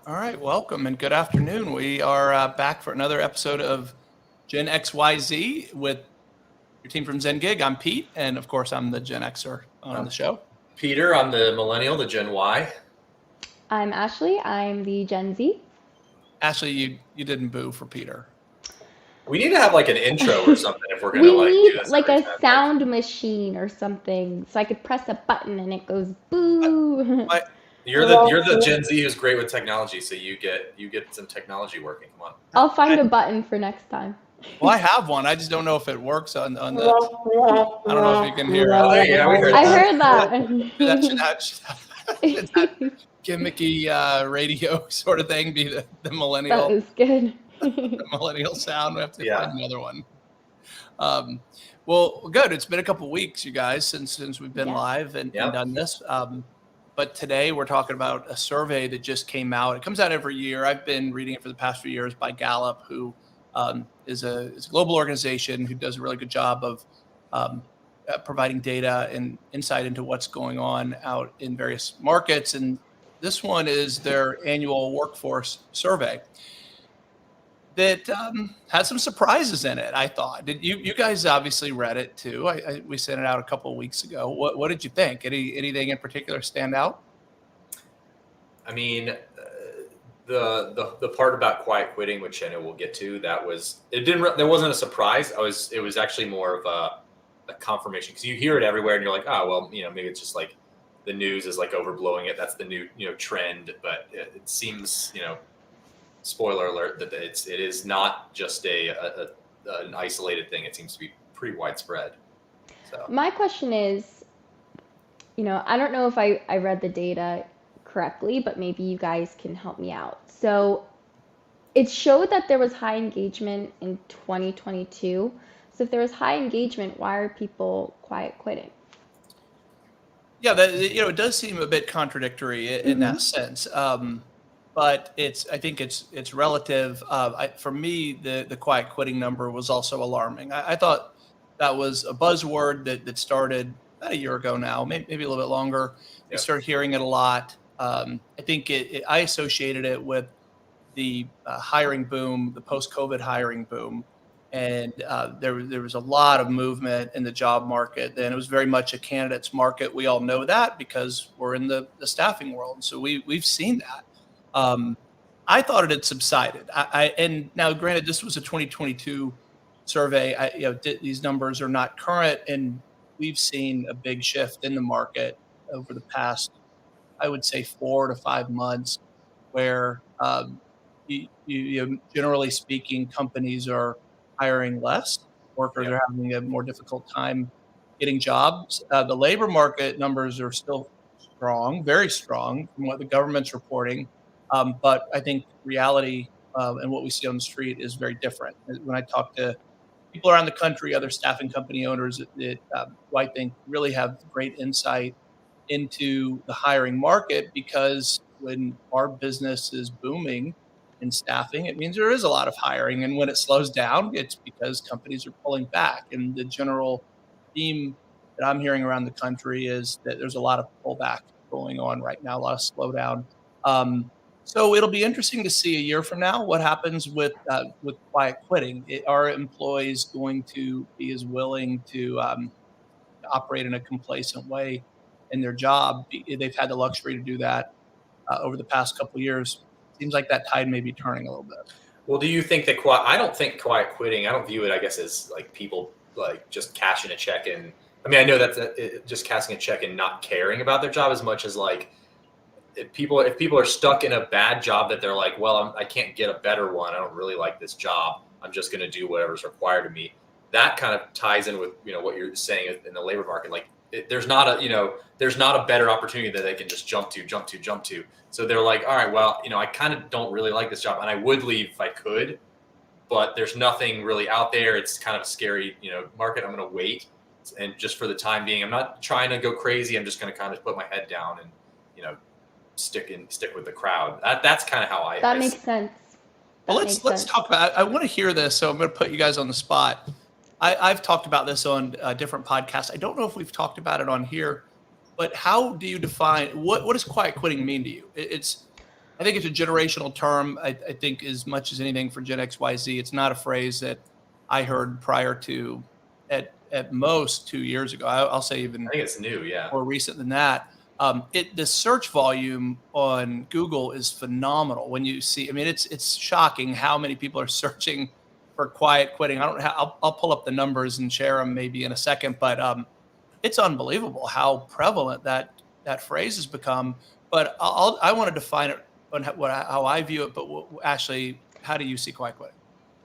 All right, welcome and good afternoon. We are back for another episode of Gen XYZ with your team from Zen Gig. I'm Pete, and of course, I'm the Gen Xer on the show. Peter, I'm the millennial, the Gen Y. I'm Ashley. I'm the Gen Z. Ashley, you didn't boo for Peter. We need to have like an intro or something if we're gonna We like need do this like every a time. sound machine or something so I could press a button and it goes boo. You're the Gen Z who's great with technology, so you get some technology working. Come on. I'll find a button for next time. Well, I have one. I just don't know if it works on the. I don't know if you can hear it. Yeah, we heard I that. heard that. That should that gimmicky radio sort of thing be the millennial. That is good. The millennial sound. We have to find another one. Well, good. It's been a couple of weeks, you guys, since we've been live and done this. But today we're talking about a survey that just came out. It comes out every year. I've been reading it for the past few years by Gallup, who is a global organization who does a really good job of providing data and insight into what's going on out in various markets. And this one is their annual workforce survey that had some surprises in it, I thought. Did you guys obviously read it too? We sent it out a couple of weeks ago. What did you think? Anything in particular stand out? I mean, the part about quiet quitting, which I know we'll get to, there wasn't a surprise. It was actually more of a confirmation, because you hear it everywhere and you're like, oh well, maybe it's just like the news is like overblowing it. That's the new trend, but it seems spoiler alert that it is not just an isolated thing. It seems to be pretty widespread. So My question is, I don't know if I read the data correctly, but maybe you guys can help me out. So it showed that there was high engagement in 2022. So if there was high engagement, why are people quiet quitting? Yeah, it does seem a bit contradictory in that sense. But I think it's relative. For me, the quiet quitting number was also alarming. I thought that was a buzzword that started about a year ago now, maybe a little bit longer. We started hearing it a lot. I think I associated it with the hiring boom, the post-COVID hiring boom. And there was a lot of movement in the job market. And it was very much a candidate's market. We all know that because we're in the staffing world. So we've seen that. I thought it had subsided. And now, granted, this was a 2022 survey. These numbers are not current, and we've seen a big shift in the market over the past, I would say, 4 to 5 months, where generally speaking, companies are hiring less. Workers are having a more difficult time getting jobs. The labor market numbers are still strong, very strong, from what the government's reporting. But I think reality and what we see on the street is very different. When I talk to people around the country, other staffing company owners who I think really have great insight into the hiring market, because when our business is booming in staffing, it means there is a lot of hiring. And when it slows down, it's because companies are pulling back. And the general theme that I'm hearing around the country is that there's a lot of pullback going on right now, a lot of slowdown. So it'll be interesting to see a year from now what happens with quiet quitting. Are employees going to be as willing to operate in a complacent way in their job? They've had the luxury to do that over the past couple of years. Seems like that tide may be turning a little bit. Well, do you think that I don't think quiet quitting, I don't view it, I guess, as like people like just cashing a check and, I mean, I know that's just cashing a check and not caring about their job as much as like, if people are stuck in a bad job that they're like, well, I can't get a better one. I don't really like this job. I'm just going to do whatever's required of me. That kind of ties in with, what you're saying in the labor market. Like there's not a better opportunity that they can just jump to. So they're like, all right, well, I kind of don't really like this job and I would leave if I could, but there's nothing really out there. It's kind of a scary, market. I'm going to wait. And just for the time being, I'm not trying to go crazy. I'm just going to kind of put my head down and, stick with the crowd. That's kind of how That makes sense. Well, let's talk about. I want to hear this, so I'm going to put you guys on the spot. I've talked about this on different podcasts. I don't know if we've talked about it on here, but how do you define what does quiet quitting mean to you? It's I think it's a generational term. I think as much as anything for Gen XYZ, it's not a phrase that I heard prior to at most 2 years ago. I'll say even I think it's new. Yeah. more recent than that. The search volume on Google is phenomenal. When you see, I mean, it's shocking how many people are searching for quiet quitting. I don't. I'll pull up the numbers and share them maybe in a second, but it's unbelievable how prevalent that phrase has become. But I want to define it on how I view it. But Ashley, how do you see quiet quitting?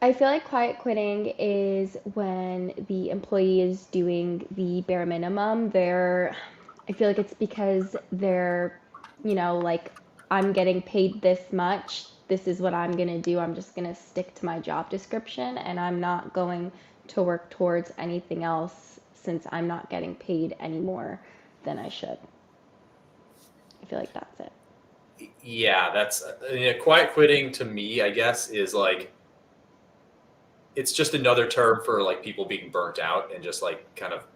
I feel like quiet quitting is when the employee is doing the bare minimum. I feel like it's because they're, like, I'm getting paid this much. This is what I'm going to do. I'm just going to stick to my job description and I'm not going to work towards anything else since I'm not getting paid any more than I should. I feel like that's it. Yeah, quiet quitting to me, I guess, is like, it's just another term for like people being burnt out and just like kind of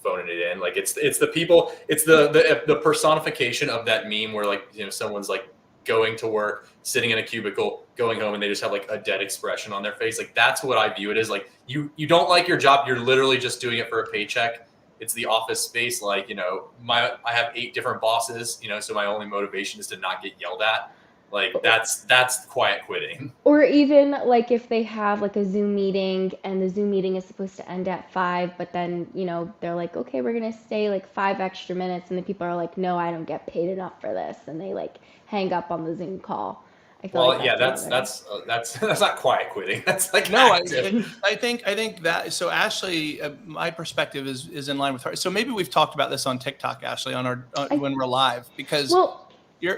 phoning it in. Like it's the people, it's the personification of that meme where like, someone's like going to work, sitting in a cubicle, going home, and they just have like a dead expression on their face. Like that's what I view it as. Like you don't like your job, you're literally just doing it for a paycheck. It's the office space. Like, I have 8 different bosses, so my only motivation is to not get yelled at. Like that's quiet quitting. Or even like if they have like a Zoom meeting and the Zoom meeting is supposed to end at 5, but then, they're like, okay, we're going to stay like 5 extra minutes. And the people are like, no, I don't get paid enough for this. And they like hang up on the Zoom call. I feel like that's not quiet quitting. That's like no. active. I think that. So Ashley, my perspective is in line with her. So maybe we've talked about this on TikTok, Ashley, when we're live, because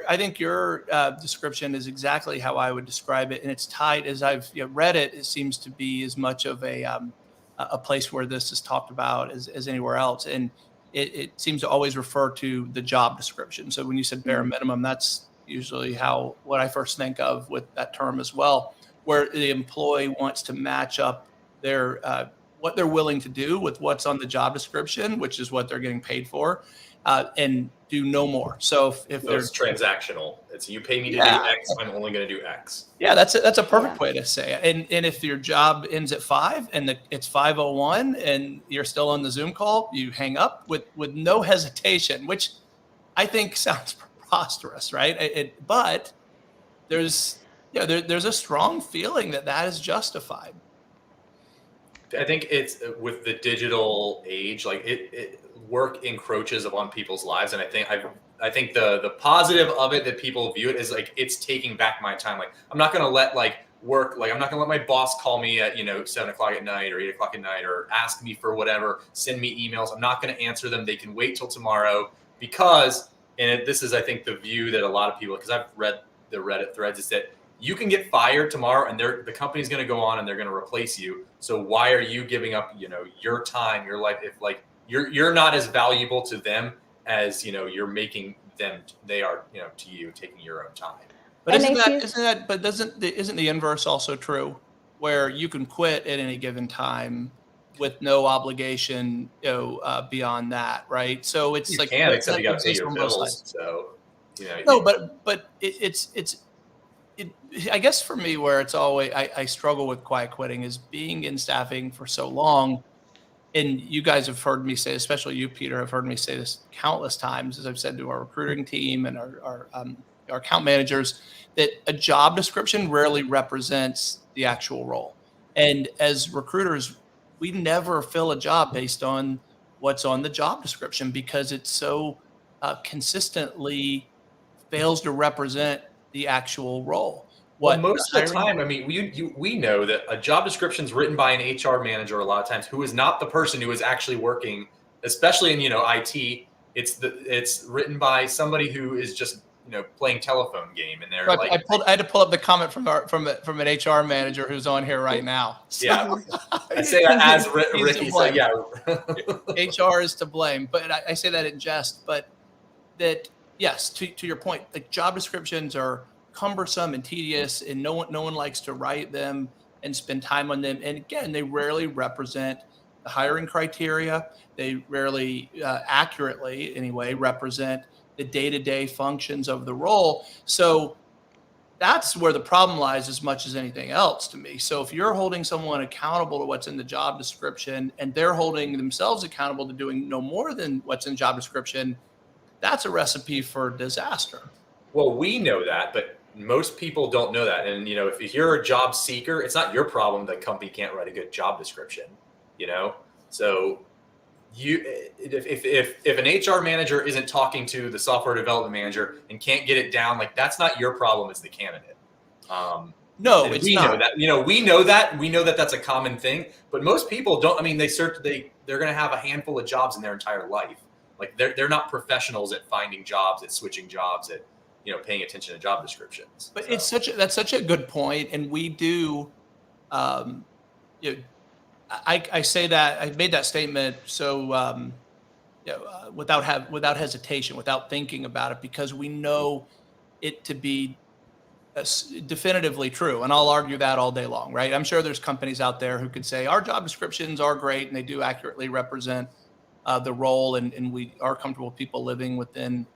I think your description is exactly how I would describe it, and it's tied. As I've read it, it seems to be as much of a place where this is talked about as anywhere else, and it seems to always refer to the job description. So when you said bare minimum, that's usually what I first think of with that term as well, where the employee wants to match up their what they're willing to do with what's on the job description, which is what they're getting paid for, and do no more. So if it's transactional, it's you pay me to do X, I'm only going to do X. Yeah, that's a perfect way to say it. And if your job ends at 5 and it's 5:01 and you're still on the Zoom call, you hang up with no hesitation, which I think sounds preposterous, right? But there's a strong feeling that is justified. I think it's with the digital age, like work encroaches upon people's lives, and I think the positive of it that people view it is like it's taking back my time. Like I'm not gonna let work, like I'm not gonna let my boss call me at 7:00 at night or 8:00 at night or ask me for whatever, send me emails. I'm not gonna answer them. They can wait till tomorrow because, and this is I think the view that a lot of people, because I've read the Reddit threads, is that you can get fired tomorrow and the company's going to go on and they're going to replace you. So why are you giving up, your time, your life? If like you're not as valuable to them as, you're making them, they are, to you, taking your own time. But isn't the inverse also true, where you can quit at any given time with no obligation, beyond that, right? So it's you can, except you got to pay your bills. So, no, but I guess for me, where it's always I struggle with quiet quitting is being in staffing for so long. And you guys have heard me say, especially you, Peter, have heard me say this countless times, as I've said to our recruiting team and our account managers, that a job description rarely represents the actual role. And as recruiters, we never fill a job based on what's on the job description because it's so consistently fails to represent the actual role. Well, most of the time, I mean, we know that a job description is written by an HR manager a lot of times who is not the person who is actually working, especially in IT. It's written by somebody who is just playing telephone game, and they're I had to pull up the comment from an HR manager who's on here right now. So, yeah, I say that as Ricky said. Yeah, HR is to blame, but I say that in jest. But that yes, to your point, like job descriptions are cumbersome and tedious, and no one likes to write them and spend time on them. And again, they rarely represent the hiring criteria. They rarely accurately, anyway, represent the day-to-day functions of the role. So that's where the problem lies as much as anything else to me. So if you're holding someone accountable to what's in the job description and they're holding themselves accountable to doing no more than what's in job description, that's a recipe for disaster. Well, we know that, but most people don't know that. And if you're a job seeker, it's not your problem that company can't write a good job description. So if an HR manager isn't talking to the software development manager and can't get it down, like that's not your problem, it's the candidate. No, and it's we not. know that. We know that that's a common thing, but most people don't. I mean, they're going to have a handful of jobs in their entire life. Like they're not professionals at finding jobs, at switching jobs, at paying attention to job descriptions. But that's such a good point, and we do. Um, you know, I say that I made that statement so without hesitation, without thinking about it, because we know it to be definitively true, and I'll argue that all day long, right? I'm sure there's companies out there who could say our job descriptions are great and they do accurately represent the role, and we are comfortable with people living within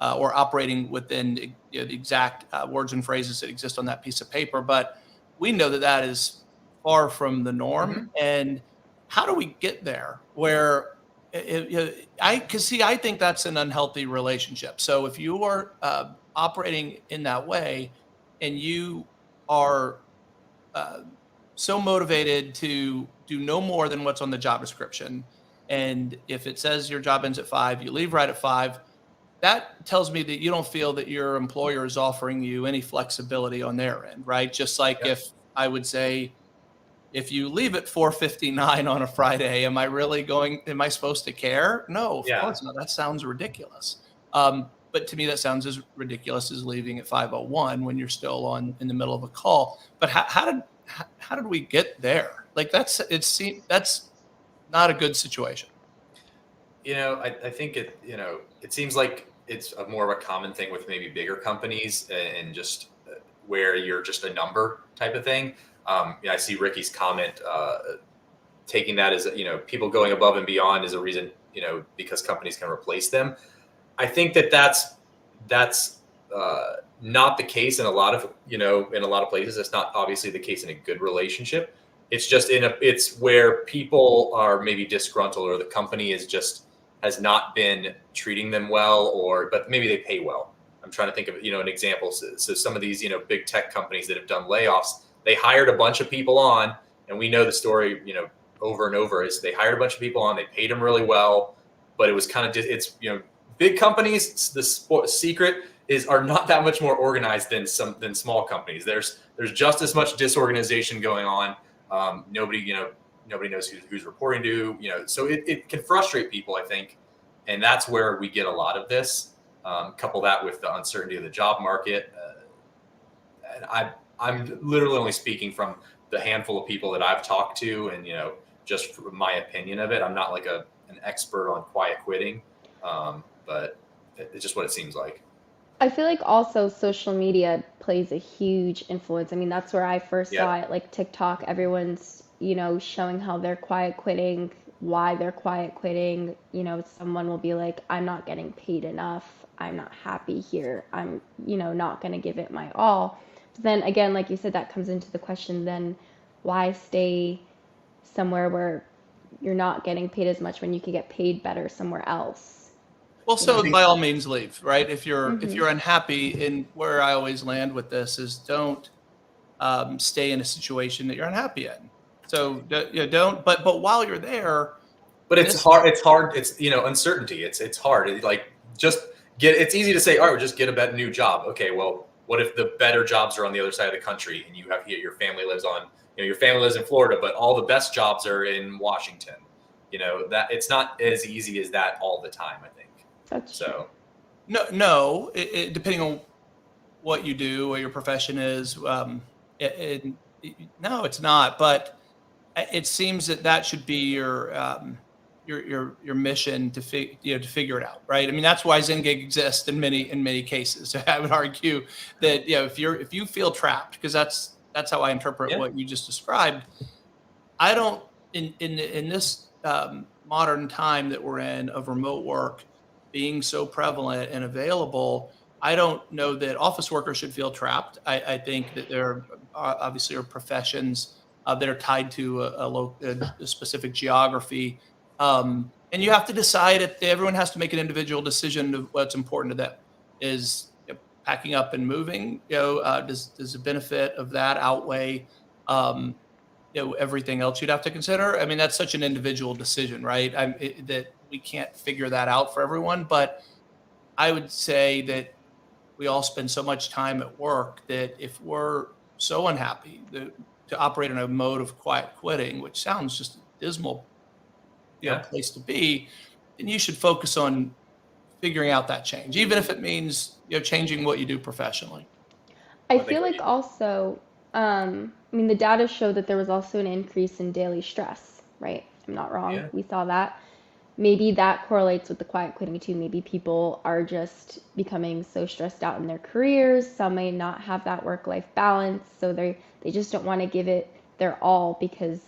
or operating within the exact words and phrases that exist on that piece of paper. But we know that that is far from the norm. Mm-hmm. And how do we get there where I think that's an unhealthy relationship. So if you are operating in that way and you are so motivated to do no more than what's on the job description, and if it says your job ends at 5, you leave right at 5, that tells me that you don't feel that your employer is offering you any flexibility on their end, right? Just like if I would say, if you leave at 4:59 on a Friday, am I supposed to care? No, of course not. That sounds ridiculous. But to me, that sounds as ridiculous as leaving at 5:01 when you're still in the middle of a call. But how did we get there? Like that's not a good situation. I think it seems like it's more of a common thing with maybe bigger companies and just where you're just a number type of thing. I see Ricky's comment taking that as people going above and beyond is a reason because companies can replace them. I think that's not the case in a lot of places. It's not obviously the case in a good relationship. It's just it's where people are maybe disgruntled or the company has not been treating them well, but maybe they pay well. I'm trying to think of an example. So some of these big tech companies that have done layoffs, they hired a bunch of people on, and we know the story over and over is they hired a bunch of people on, they paid them really well, but it was kind of big companies. The secret are not that much more organized than small companies. There's just as much disorganization going on. Nobody knows who's reporting to, so it can frustrate people, I think. And that's where we get a lot of this. Couple that with the uncertainty of the job market. And I'm literally only speaking from the handful of people that I've talked to and, just from my opinion of it. I'm not like an expert on quiet quitting, but it's just what it seems like. I feel like also social media plays a huge influence. I mean, that's where I first saw it, like TikTok, everyone's, showing how they're quiet quitting, why they're quiet quitting. Someone will be like, I'm not getting paid enough. I'm not happy here. I'm, not going to give it my all. But then again, like you said, that comes into the question, then why stay somewhere where you're not getting paid as much when you could get paid better somewhere else? Well, so by all means leave, right? If you're unhappy, and where I always land with this is don't stay in a situation that you're unhappy in. So don't. But while you're there, but it's hard. It's hard. It's uncertainty. It's hard. It's easy to say, all right, just get a new job. Okay, well, what if the better jobs are on the other side of the country and your family lives your family lives in Florida, but all the best jobs are in Washington. That it's not as easy as that all the time, I think. That's so. No. It depending on what you do, what your profession is. No, it's not. But it seems that should be your mission to figure it out, right? I mean, that's why Zengig exists in many cases. So I would argue that if you feel trapped, because that's how I interpret what you just described. I don't in this modern time that we're in of remote work being so prevalent and available, I don't know that office workers should feel trapped. I think that there obviously are professions that are tied to a specific geography. And you have to decide if everyone has to make an individual decision of what's important to them. Is packing up and moving, does the benefit of that outweigh everything else you'd have to consider? I mean, that's such an individual decision, right? That we can't figure that out for everyone. But I would say that we all spend so much time at work that if we're so unhappy to operate in a mode of quiet quitting, which sounds just a dismal Yeah. place to be, then you should focus on figuring out that change, even if it means changing what you do professionally. I I think feel like also, I mean, the data showed that there was also an increase in daily stress, right? I'm not wrong. Yeah. We saw that. Maybe that correlates with the quiet quitting too. Maybe people are just becoming so stressed out in their careers. Some may not have that work-life balance, so they just don't want to give it their all because,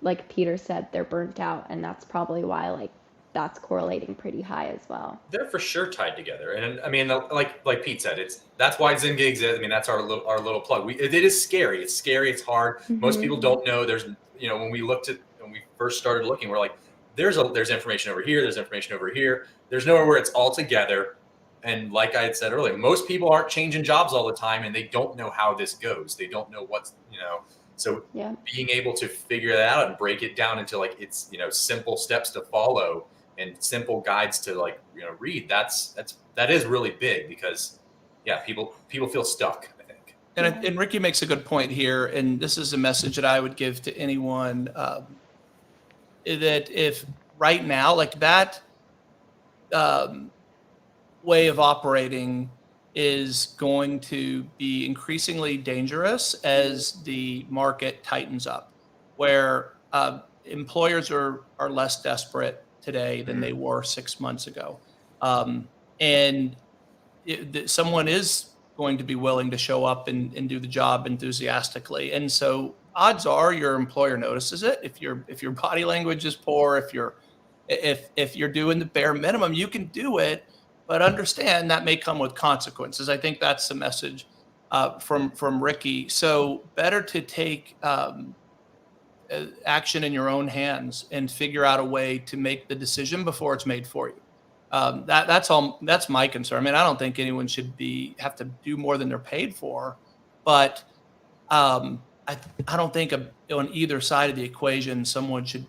like Peter said, they're burnt out, and that's probably why that's correlating pretty high as well. They're for sure tied together, and I mean, like Pete said, that's why Zen Gigs is. I mean, that's our little plug. It is scary. It's scary. It's hard. Most people don't know. There's when we first started looking, we're like, there's information over here. There's information over here. There's nowhere where it's all together. And like I had said earlier, most people aren't changing jobs all the time, and they don't know how this goes. They don't know what's So being able to figure that out and break it down into it's simple steps to follow and simple guides to read, that is really big because people feel stuck, I think. And Ricky makes a good point here, and this is a message that I would give to anyone, that if right now that way of operating is going to be increasingly dangerous as the market tightens up, where employers are less desperate today than they were 6 months ago. And someone is going to be willing to show up and do the job enthusiastically. And so odds are your employer notices it. If your body language is poor, if you're doing the bare minimum, you can do it, but understand that may come with consequences. I think that's the message from Ricky. So better to take action in your own hands and figure out a way to make the decision before it's made for you. That's my concern. I mean, I don't think anyone should have to do more than they're paid for, but I don't think on either side of the equation, someone should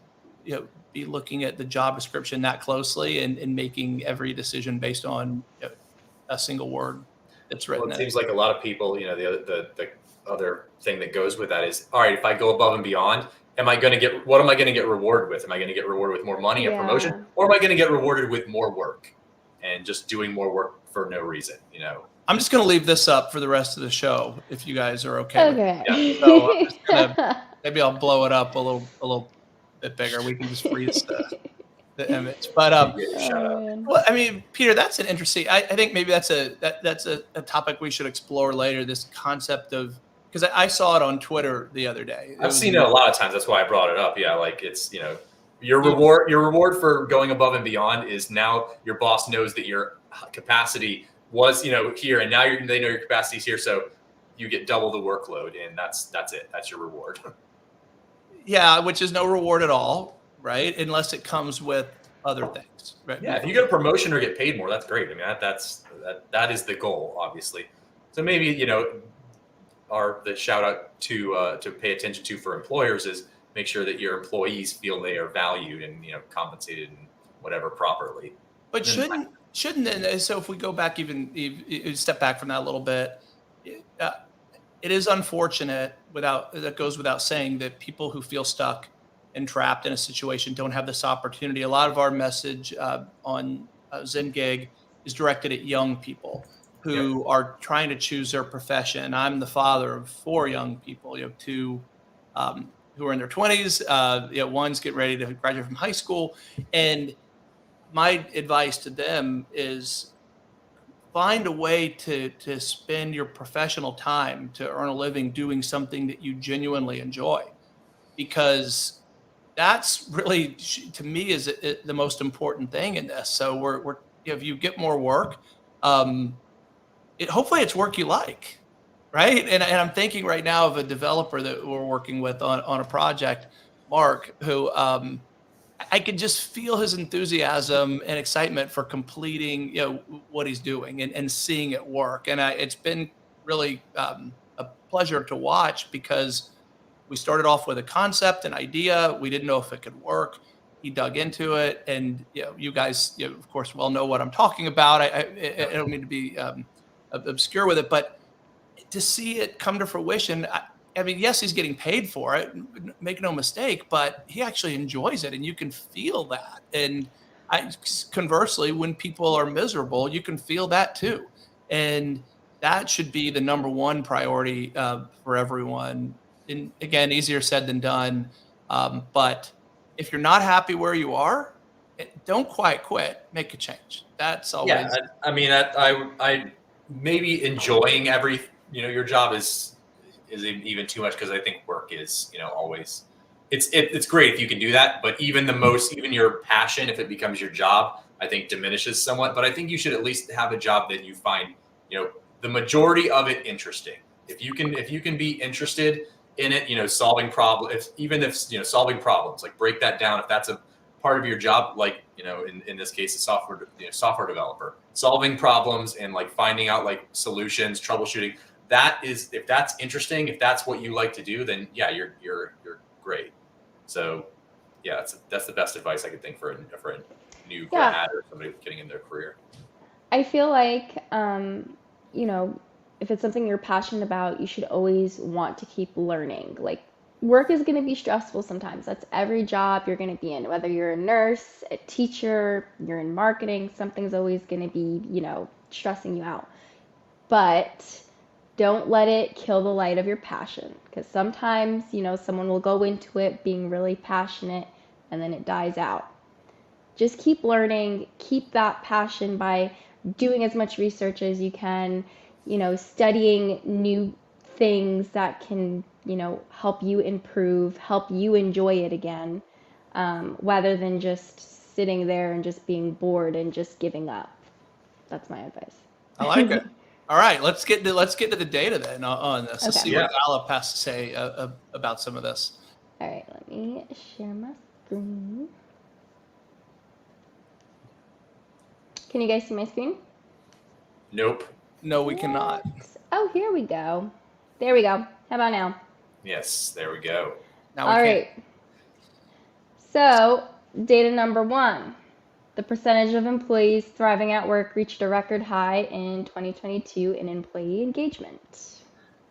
be looking at the job description that closely and making every decision based on a single word that's written. Well, it seems like a lot of people, the other thing that goes with that is, all right, if I go above and beyond, what am I going to get rewarded with? Am I going to get rewarded with more money, a promotion, or am I going to get rewarded with more work and just doing more work for no reason? I'm just going to leave this up for the rest of the show if you guys are okay. Okay. So I'm just maybe I'll blow it up a little bit bigger. We can just freeze the image. But well, I mean, Peter, that's an interesting. I think maybe that's a topic we should explore later. This concept of, because I saw it on Twitter the other day. I've seen it a lot of times. That's why I brought it up. Yeah, it's your reward for going above and beyond is now your boss knows that your capacity was here, and now they know your capacity is here, so you get double the workload, and that's it. That's your reward. Yeah, which is no reward at all, right? Unless it comes with other things, right? Yeah, if you get a promotion or get paid more, that's great. I mean, that is the goal, obviously. So maybe the shout out to pay attention to for employers is make sure that your employees feel they are valued and compensated and whatever properly. But shouldn't so if we go back even step back from that a little bit, it is unfortunate that goes without saying that people who feel stuck and trapped in a situation don't have this opportunity. A lot of our message on Zen Gig is directed at young people who are trying to choose their profession. I'm the father of 4 young people, two who are in their 20s. One's getting ready to graduate from high school. And my advice to them is find a way to spend your professional time to earn a living doing something that you genuinely enjoy, because that's really, to me, is the most important thing in this. So if you get more work, hopefully it's work you like, right? And I'm thinking right now of a developer that we're working with on a project, Mark, who I could just feel his enthusiasm and excitement for completing, what he's doing and seeing it work. And it's been really a pleasure to watch because we started off with a concept, an idea. We didn't know if it could work. He dug into it, and you guys, of course, well know what I'm talking about. I don't mean to be obscure with it, but to see it come to fruition, I mean, yes, he's getting paid for it, make no mistake, but he actually enjoys it, and you can feel that. And conversely, when people are miserable, you can feel that too. And that should be the number one priority for everyone. And again, easier said than done. But if you're not happy where you are, don't quite quit. Make a change. That's always. Yeah, I mean, I maybe enjoying your job is even too much, because I think work is always it's great if you can do that, but even your passion, if it becomes your job, I think diminishes somewhat. But I think you should at least have a job that you find the majority of it interesting. If you can be interested in it, solving problems, even if solving problems, like break that down, if that's a part of your job, like in this case, a software developer, solving problems and like finding out like solutions, troubleshooting. If that's interesting, if that's what you like to do, then yeah, you're great. So yeah, that's the best advice I could think for a new grad or somebody getting in their career. I feel like, if it's something you're passionate about, you should always want to keep learning. Like, work is going to be stressful sometimes. That's every job you're going to be in, whether you're a nurse, a teacher, you're in marketing, something's always going to be, stressing you out. But don't let it kill the light of your passion, because sometimes, someone will go into it being really passionate and then it dies out. Just keep learning, keep that passion by doing as much research as you can, studying new things that can, help you improve, help you enjoy it again, rather than just sitting there and just being bored and just giving up. That's my advice. I like it. All right, let's get to the data then on this. Let's see what Gallup has to say about some of this. All right, let me share my screen. Can you guys see my screen? Nope. No, we cannot. Oh, here we go. There we go. How about now? Yes, there we go. Now All right. So, data number 1. The percentage of employees thriving at work reached a record high in 2022 in employee engagement.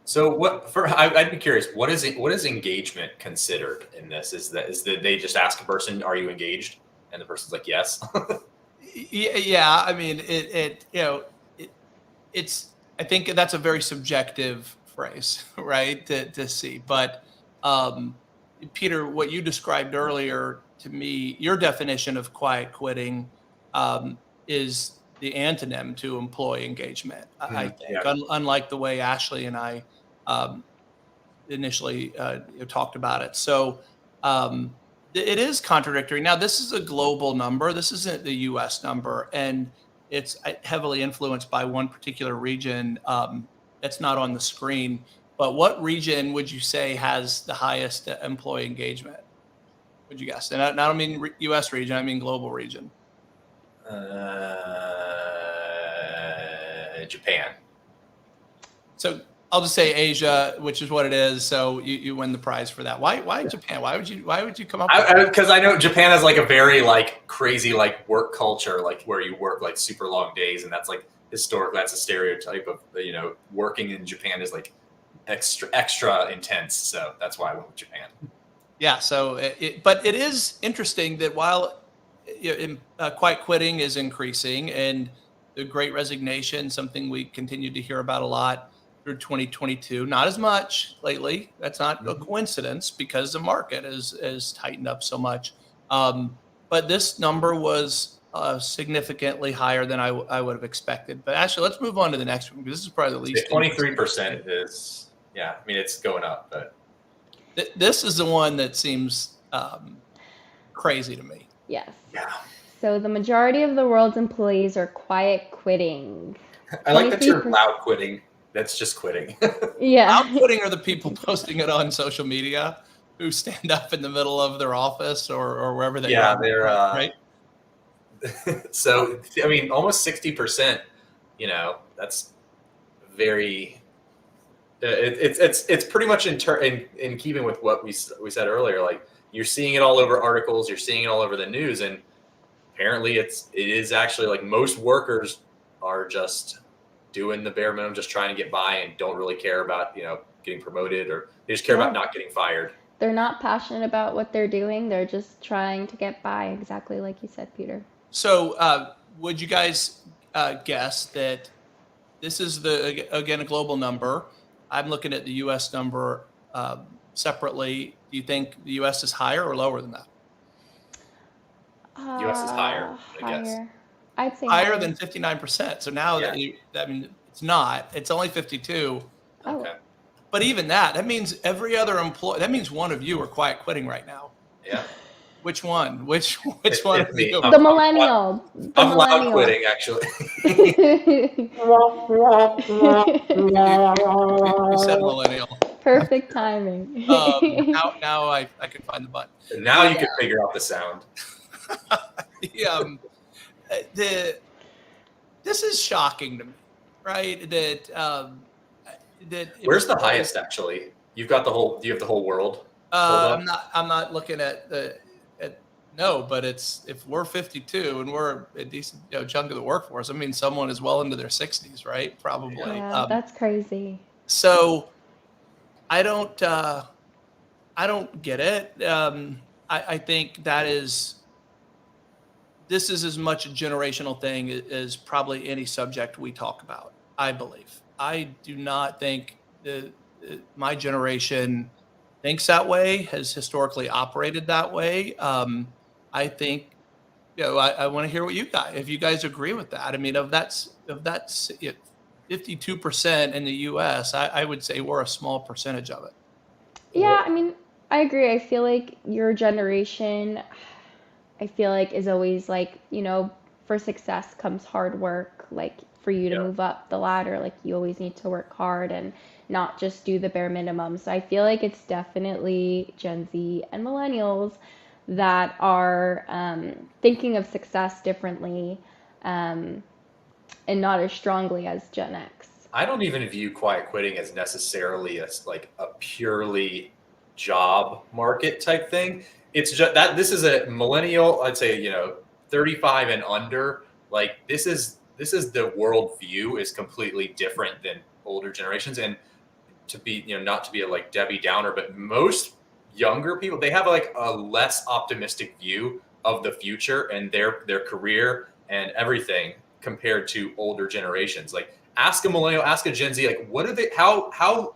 So I'd be curious, what is engagement considered in this? Is that they just ask a person, "Are you engaged?" and the person's like, "Yes." Yeah, I mean, it's. I think that's a very subjective phrase, right? To see, but Peter, what you described earlier to me, your definition of quiet quitting is the antonym to employee engagement. I think, unlike the way Ashley and I initially talked about it. So it is contradictory. Now, this is a global number. This isn't the U.S. number, and it's heavily influenced by one particular region. That's not on the screen. But what region would you say has the highest employee engagement? Would you guess? And I don't mean U.S. region. I mean global region. Japan. So I'll just say Asia, which is what it is. So you win the prize for that. Why Japan? Why would you come up with that? Because I know Japan has like a very like crazy like work culture, like where you work like super long days, and that's like historically that's a stereotype of working in Japan is like extra intense. So that's why I went with Japan. Yeah. So but it is interesting that while quiet quitting is increasing and the Great Resignation, something we continue to hear about a lot through 2022, not as much lately. That's not a coincidence because the market is tightened up so much. But this number was significantly higher than I would have expected. But actually, let's move on to the next one because this is probably the least. 23% is, yeah. I mean, it's going up, but this is the one that seems crazy to me. Yes. Yeah. So the majority of the world's employees are quiet quitting. I like the term 23%. loud quitting. That's just quitting. Yeah. Out quitting are the people posting it on social media who stand up in the middle of their office or wherever they Yeah, run, they're right? so I mean, almost 60%. That's very. It's pretty much in keeping with what we said earlier. Like, you're seeing it all over articles, you're seeing it all over the news, and apparently it is actually like most workers are just doing the bare minimum, just trying to get by, and don't really care about getting promoted, or they just care about not getting fired. They're not passionate about what they're doing. They're just trying to get by, exactly like you said, Peter. So would you guys guess that this is again a global number? I'm looking at the U.S. number separately. Do you think the U.S. is higher or lower than that? U.S. is higher, I guess. Higher. I'd say Higher than 59%. So now Yeah. I mean, it's not. It's only 52. Oh, Okay. But even that means every other employee. That means one of you are quiet quitting right now. Yeah. Which one? Which one It's of me. you? the millennial. The I'm loud millennial. quitting, actually. You said millennial. Perfect timing. Now I can find the button. Now you can figure out the sound. This is shocking to me, right? That Where's the highest, actually? You have the whole world. I'm not looking at no, but if we're 52 and we're a decent chunk of the workforce, I mean, someone is well into their 60s, right? Probably. Yeah, that's crazy. So I don't get it. I think this is as much a generational thing as probably any subject we talk about, I believe. I do not think my generation thinks that way, has historically operated that way. I think, I want to hear what if you guys agree with that. I mean, of that's 52% in the U.S., I would say we're a small percentage of it. Yeah, I mean, I agree. I feel like your generation, is always like, for success comes hard work. Like, for you to move up the ladder, like, you always need to work hard and not just do the bare minimum. So I feel like it's definitely Gen Z and millennials that are thinking of success differently and not as strongly as Gen X. I don't even view quiet quitting as necessarily as like a purely job market type thing. It's just that this is a millennial, I'd say, 35 and under. Like, this is the world view is completely different than older generations. And to be, not to be a like Debbie Downer, but most younger people, they have like a less optimistic view of the future and their career and everything compared to older generations. Like, ask a millennial, ask a Gen Z, like, what are they, how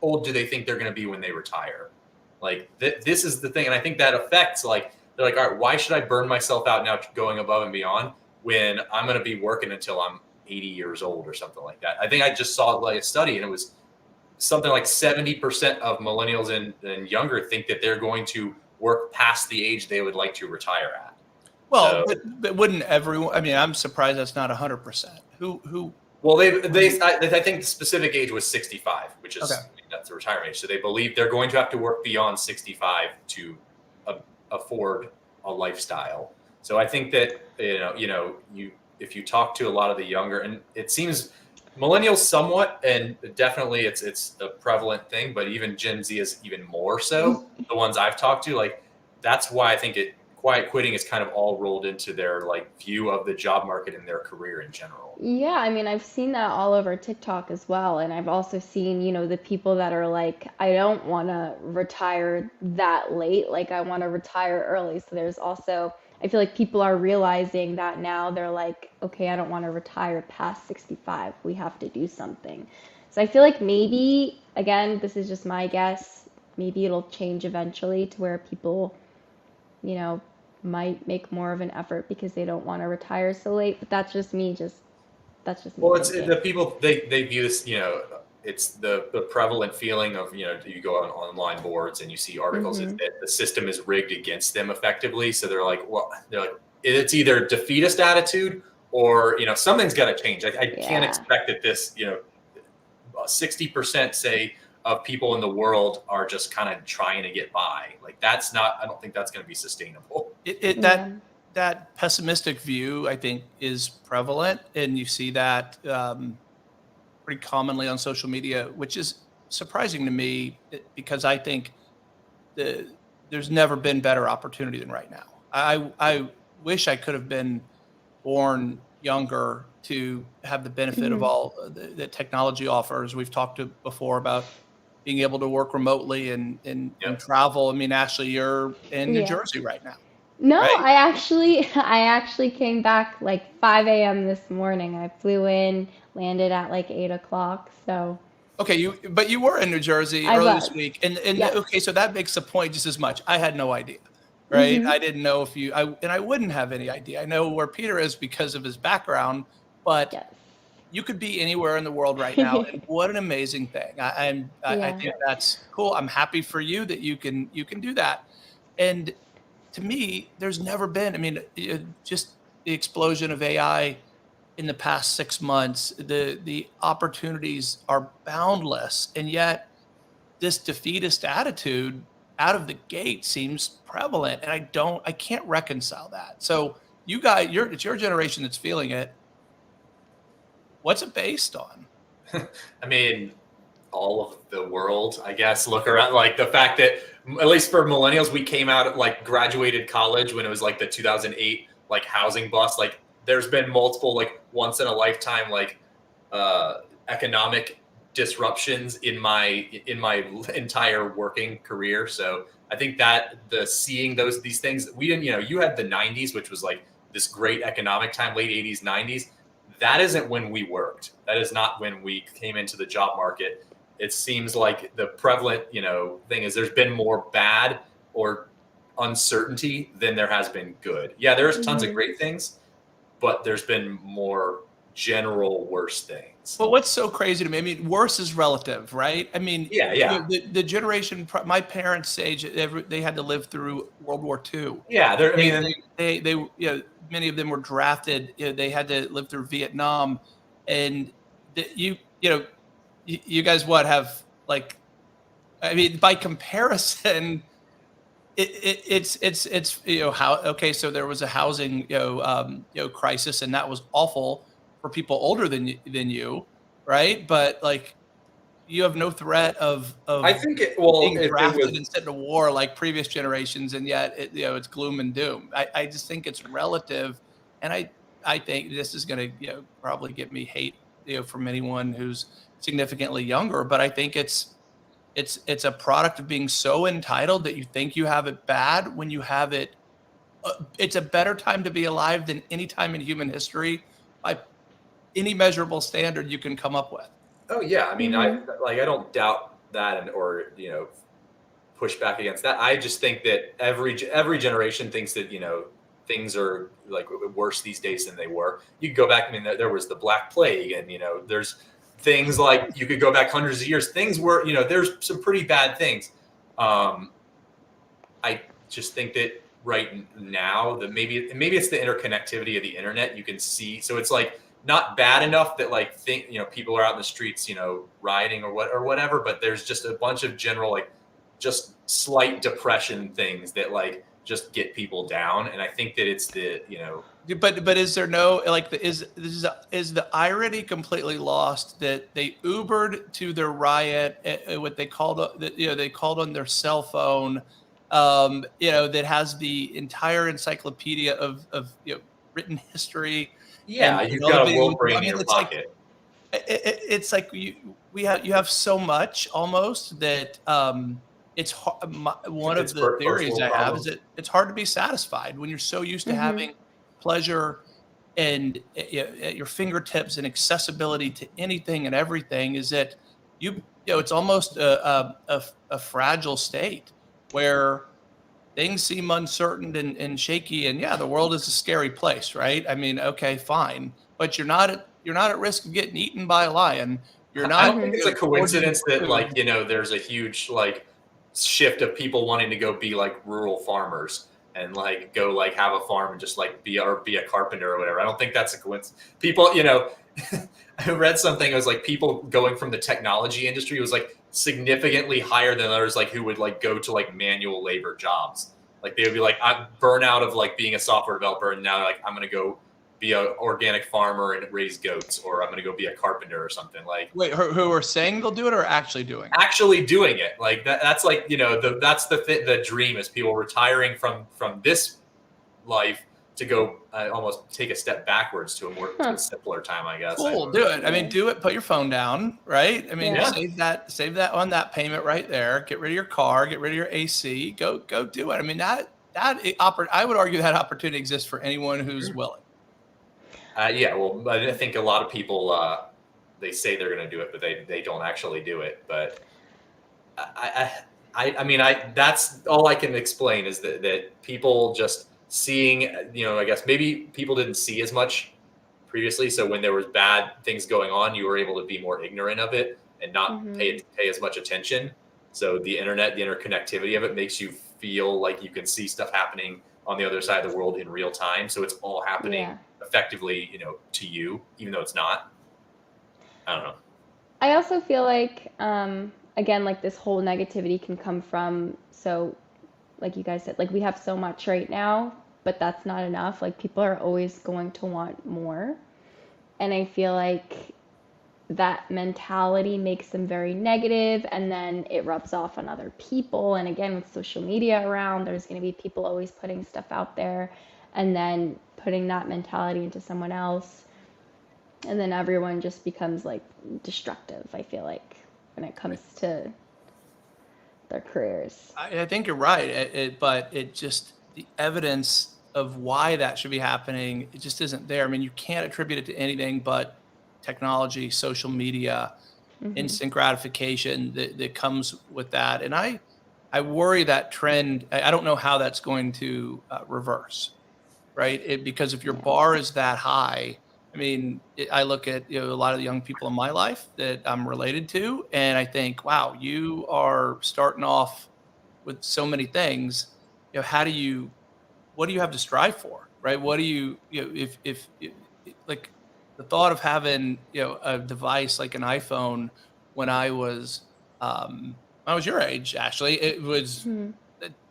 old do they think they're going to be when they retire? Like, this is the thing. And I think that affects, like, they're like, all right, why should I burn myself out now going above and beyond when I'm going to be working until I'm 80 years old or something like that? I think I just saw like a study, and it was something like 70% of millennials and younger think that they're going to work past the age they would like to retire at. Well, but wouldn't everyone? I mean, I'm surprised that's not 100%. Who? Well, I think the specific age was 65, which is that's the retirement age. So they believe they're going to have to work beyond 65 to afford a lifestyle. So I think that if you talk to a lot of the younger, and it seems millennials somewhat, and definitely it's a prevalent thing, but even Gen Z is even more so. The ones I've talked to, like, that's why I think quiet quitting is kind of all rolled into their like view of the job market and their career in general. Yeah, I mean, I've seen that all over TikTok as well. And I've also seen, the people that are like, I don't want to retire that late. Like, I want to retire early. So there's also, I feel like people are realizing that now. They're like, okay, I don't want to retire past 65. We have to do something. So I feel like maybe, again, this is just my guess, maybe it'll change eventually to where people, might make more of an effort because they don't want to retire so late. But that's just me. Well, it's the people they view this. It's the prevalent feeling of you go on online boards and you see articles that the system is rigged against them effectively. So they're like, it's either defeatist attitude or something's got to change. I can't Yeah. expect that this 60% say of people in the world are just kind of trying to get by. Like that's not. I don't think that's going to be sustainable. Yeah. That pessimistic view, I think, is prevalent, and you see that pretty commonly on social media, which is surprising to me because I think there's never been better opportunity than right now. I wish I could have been born younger to have the benefit of Mhm. all that technology offers. We've talked before about being able to work remotely and Yep. travel. I mean, Ashley, you're in New Yeah. Jersey right now, No, right? I actually came back like 5 a.m. this morning. I flew in, landed at like 8 o'clock. So Okay, but you were in New Jersey I earlier was. this week, and Yes. okay, so that makes the point just as much. I had no idea, right? Mhm. I didn't know if I wouldn't have any idea. I know where Peter is because of his background, but Yes. you could be anywhere in the world right now, and what an amazing thing. I Yeah. think that's cool. I'm happy for you that you can do that. And to me, there's never been. I mean, just the explosion of AI in the past 6 months, the opportunities are boundless, and yet this defeatist attitude out of the gate seems prevalent, and I can't reconcile that. So you guys, it's your generation that's feeling it. What's it based on? I mean, all of the world, I guess. Look around, like the fact that at least for millennials, we came out like graduated college when it was like the 2008 like housing bust. Like there's been multiple like once in a lifetime like uh, economic disruptions in my entire working career. So I think that the seeing these things we didn't you had the 90s, which was like this great economic time, late 80s 90s. That isn't when we worked. That is not when we came into the job market. It seems like the prevalent thing is there's been more bad or uncertainty than there has been good. Yeah, there's tons of Mhm. great things, but there's been more general worse things. Well, what's so crazy to me? I mean, worse is relative, right? I mean, Yeah, yeah, the generation, my parents' age, they had to live through World War II. yeah. There, I They, mean, many of them were drafted. They had to live through Vietnam, and you guys have like, I mean, by comparison, it's how okay, so there was a housing crisis, and that was awful for people older than you, right? But like you have no threat I of think well, being if it drafted was and sent to war like previous generations, and yet it's gloom and doom. I just think it's relative, and I think this is going to probably get me hate from anyone who's significantly younger, but I think it's a product of being so entitled that you think you have it bad when you have it. It's a better time to be alive than any time in human history by any measurable standard you can come up with. oh yeah, I mean, Mhm. I don't doubt that or push back against that. I just think that every generation thinks that things are like worse these days than they were. You could go back. I mean, there was the Black Plague, and there's things like you could go back hundreds of years. Things were there's some pretty bad things. Um, I just think that right now that maybe it's the interconnectivity of the internet. You can see, so it's like not bad enough that like think people are out in the streets rioting or whatever, but there's just a bunch of general like just slight depression things that like just get people down, and I think that it's the But is there no like is the irony completely lost that they Ubered to their riot? What they called they called on their cell phone, that has the entire encyclopedia of written history yeah, and you've all the got a videos. world brain I in mean, your it's like pocket. it's like you have so much almost that it's one of It's the first theories world I have is problems. that it's hard to be satisfied when you're so used to Mhm. having pleasure and at your fingertips and accessibility to anything and everything. Is that it's almost a fragile state where things seem uncertain and shaky, and yeah, the world is a scary place, right? I mean, okay, fine, but you're not at risk of getting eaten by a lion. You're I not don't think Mhm. it's a foraging coincidence that for food. there's a huge like shift of people wanting to go be like rural farmers. and like go like have a farm and just like be a carpenter or whatever. I don't think that's a coincidence. People, you know, I read something. It was like people going from the technology industry was like significantly higher than others, like who would like go to like manual labor jobs. Like they would be like, I'm burnt out of like being a software developer, and now like I'm gonna go be an organic farmer and raise goats, or I'm gonna go be a carpenter or something. Like, Wait, who are saying they'll do it or actually doing it? actually doing it, like that's like, you know, that's the dream, is people retiring from this life to go almost take a step backwards to a more to a simpler time, I guess. Cool, do it. I mean, do it. Put your phone down, right? I mean, Yeah. save that on that payment right there. Get rid of your car. Get rid of your AC. Go do it. I mean, I would argue that opportunity exists for anyone who's willing. Yeah, well, I think a lot of people they say they're going to do it, but they don't actually do it. But I mean, that's all I can explain, is that people just seeing, you know, I guess maybe people didn't see as much previously, so when there was bad things going on, you were able to be more ignorant of it and not pay as much attention. So the internet, the interconnectivity of it makes you feel like you can see stuff happening on the other side of the world in real time. So it's all happening effectively, you know, to you, even though it's not. I don't know. I also feel like, again, like this whole negativity can come from, so like you guys said, like we have so much right now, but that's not enough. Like people are always going to want more. And I feel like that mentality makes them very negative, and then it rubs off on other people. And again, with social media around, there's going to be people always putting stuff out there and then putting that mentality into someone else. And then everyone just becomes like destructive, I feel like, when it comes to their careers. I think you're right, but it just, the evidence of why that should be happening, it just isn't there. I mean, you can't attribute it to anything but technology, social media, instant gratification that comes with that. And I worry that trend. I don't know how that's going to reverse, right? Because if your bar is that high, I mean, I look at, you know, a lot of the young people in my life that I'm related to, and I think, wow, you are starting off with so many things. You know, what do you have to strive for, right? What do you know, if like the thought of having, you know, a device like an iPhone when I was your age, actually, it was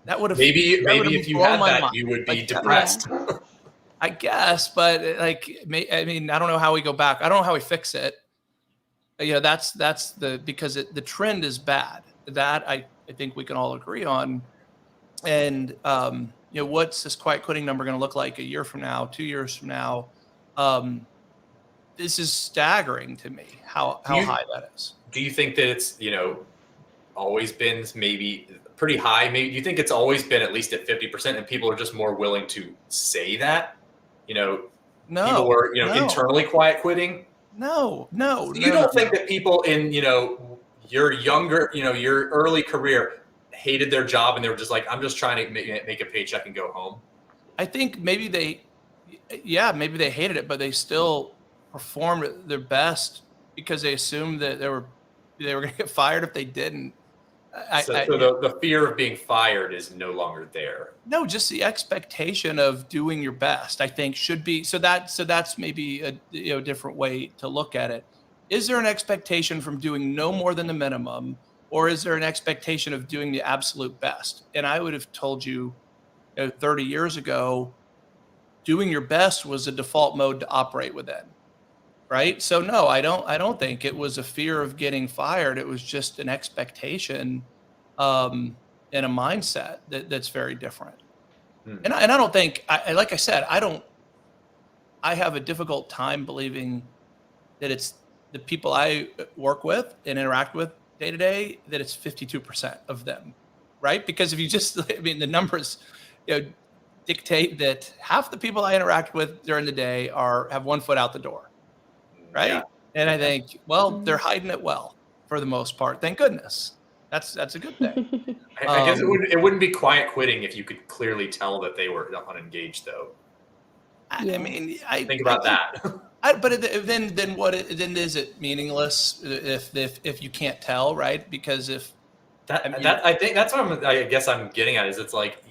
that would have Maybe if you had that, you would be depressed. I guess, but like, I mean, I don't know how we go back. I don't know how we fix it. You know, that's because the trend is bad. That I think we can all agree on. And you know, what's this quiet quitting number going to look like a year from now, 2 years from now? This is staggering to me how high that is. Do you think that it's, you know, always been maybe pretty high? Maybe do you think it's always been at least at 50%, and people are just more willing to say that? You know, people were, you know, internally quiet quitting. No. You don't think that people in, you know, your younger, you know, your early career hated their job and they were just like, I'm just trying to make a paycheck and go home? I think maybe they hated it, but they still performed at their best because they assumed that they were going to get fired if they didn't. So the fear of being fired is no longer there. No, just the expectation of doing your best, I think, should be. So that's maybe a different way to look at it. Is there an expectation from doing no more than the minimum, or is there an expectation of doing the absolute best? And I would have told you, 30 years ago, doing your best was a default mode to operate within, right? So no, I don't think it was a fear of getting fired. It was just an expectation and a mindset that's very different. And I don't think, like I said, I have a difficult time believing that it's the people I work with and interact with day to day, that it's 52% of them, right? Because if you just, I mean, the numbers, dictate that half the people I interact with during the day have one foot out the door, right? Yeah. And I think, well, they're hiding it well for the most part. Thank goodness. That's a good thing. I guess it wouldn't be quiet quitting if you could clearly tell that they were unengaged, though. I mean, think about that. But then what? Then is it meaningless if you can't tell, right? Because I think that's what I guess I'm getting at is it's like